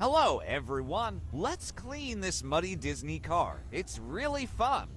Hello, everyone. Let's clean this muddy Disney car. It's really fun.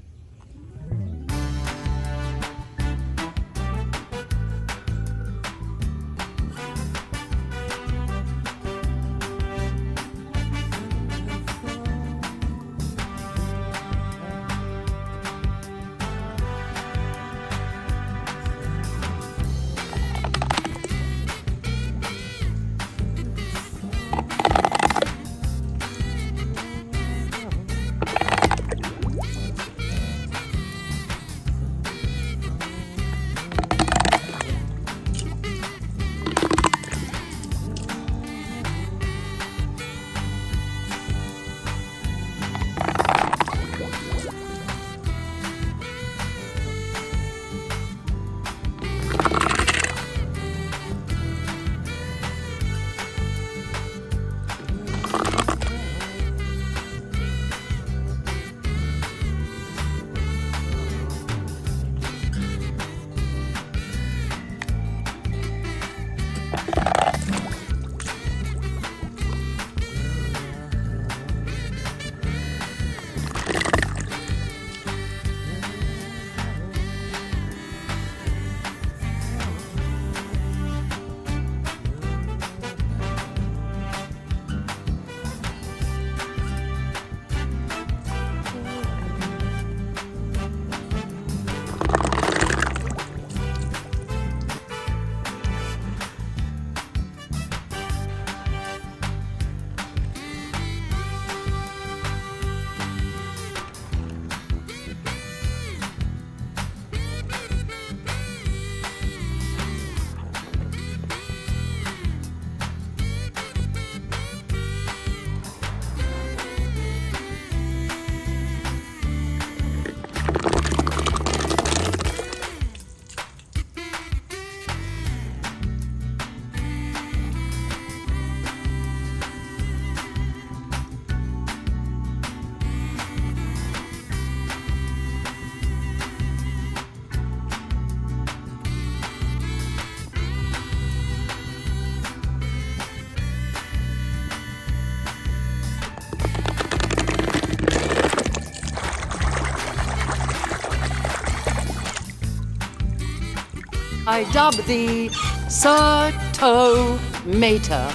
I dub thee Sir Tomica.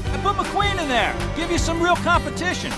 I put McQueen in there. Give you some real competition.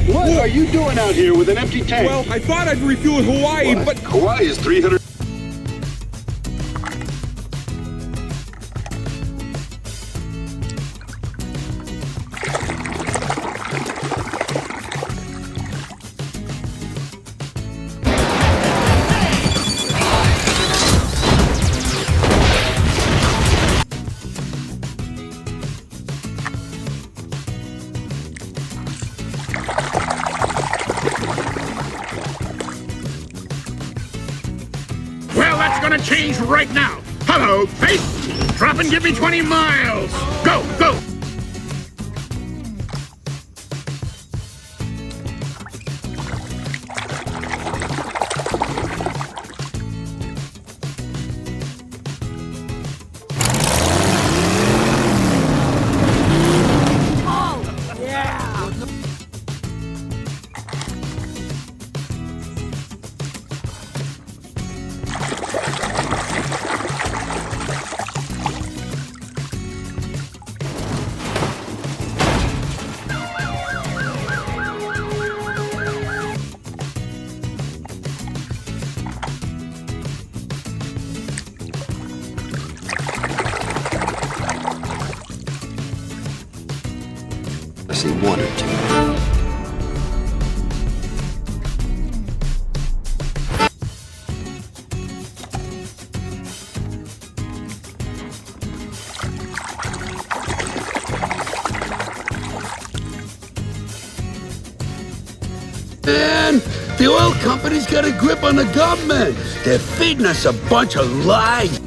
What are you doing out here with an empty tank? Well, I thought I'd refuel in Hawaii, What? but... Hawaii is 300... Well, that's gonna change right now. Hello, face! Drop and give me 20 miles! Go, go! I say one or two. Man, the oil company's got a grip on the government. They're feeding us a bunch of lies.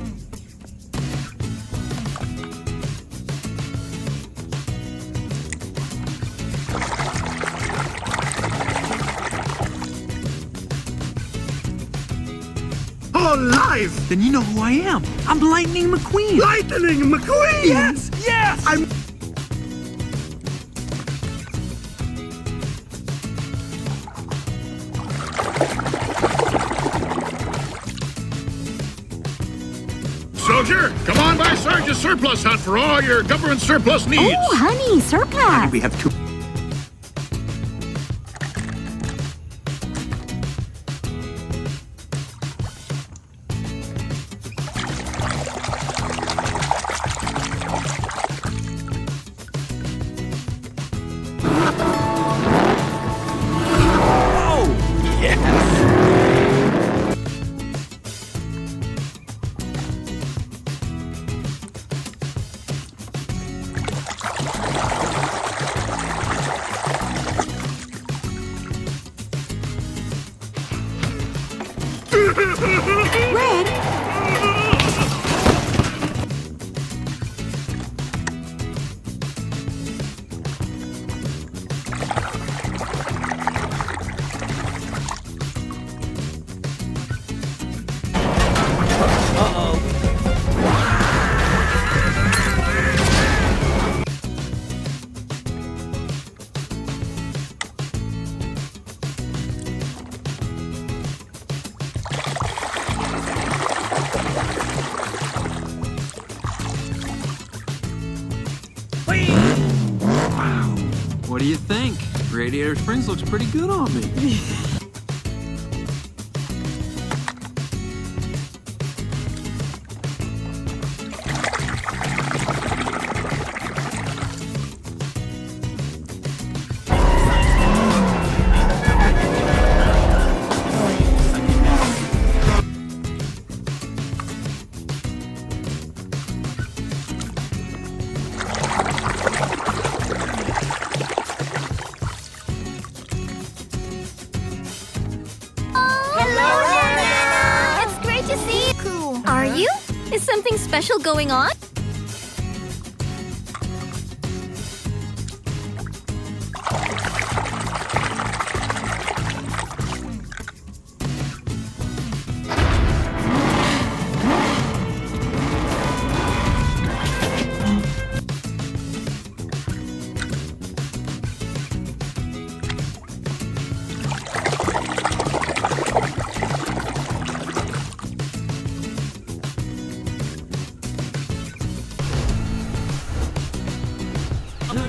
Oh, live! Then you know who I am. I'm Lightning McQueen. Lightning McQueen! Yes, yes! I'm... Soldier, come on by Sergeant Surplus Hunt for all your government surplus needs. Oh, honey, surplus. We have two. Red? What do you think? Radiator Springs looks pretty good on me. Are you? Is something special going on?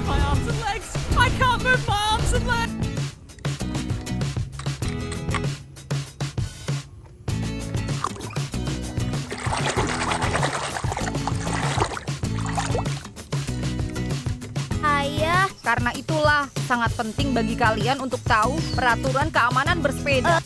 My arms and legs! I can't move my arms and legs! Ayah, karena itulah sangat penting bagi kalian untuk tahu peraturan keamanan bersepeda.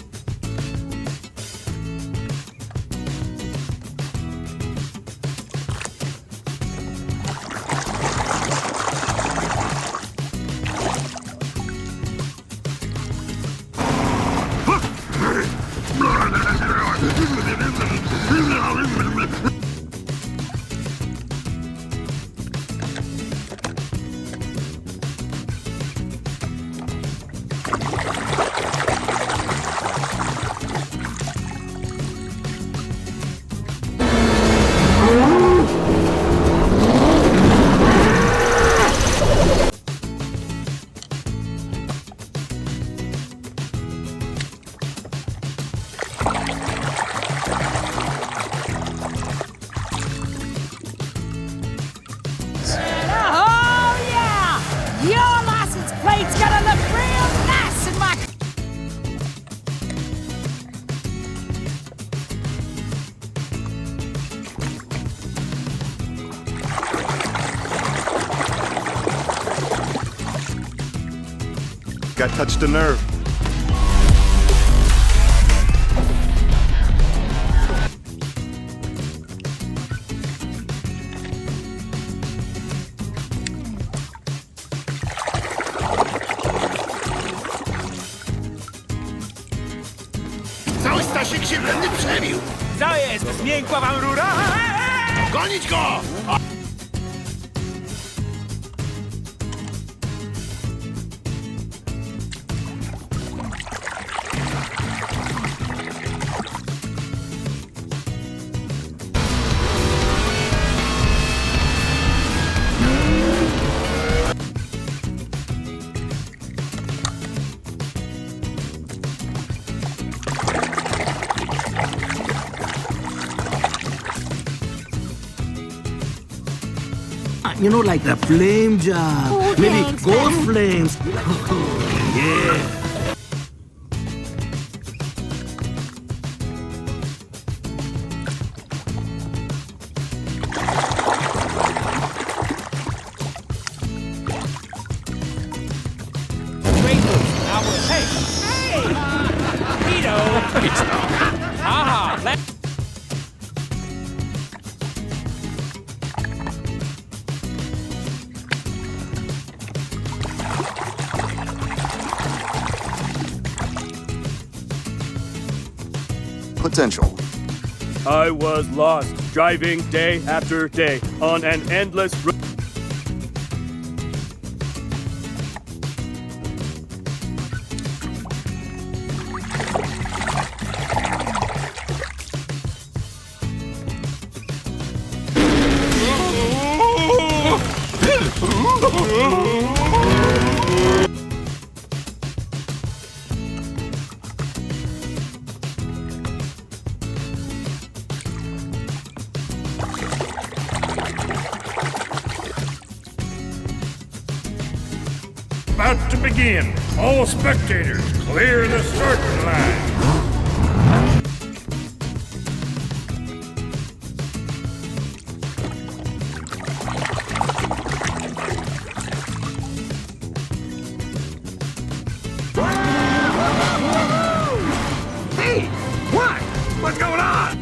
I touched a nerve. Cały Stasiek się będę przebił. Co jest? Zmiękła wam rura? Gonić go! You know, like the flame job. Oh, Maybe thanks, gold man. flames. Yeah. Great moves. Now we'll hey! Vito! Aha! Let Potential. I was lost, driving day after day on an endless road. About to begin. All spectators, clear the starting line. Hey, what? What's going on?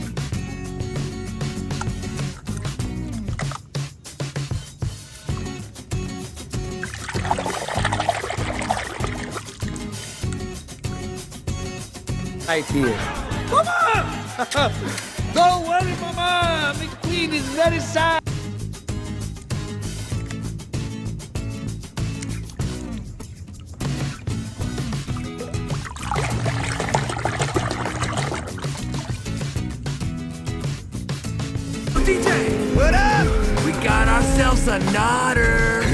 Right here. Mama! Don't worry, Mama! McQueen is very sad! DJ, what up? We got ourselves a nodder.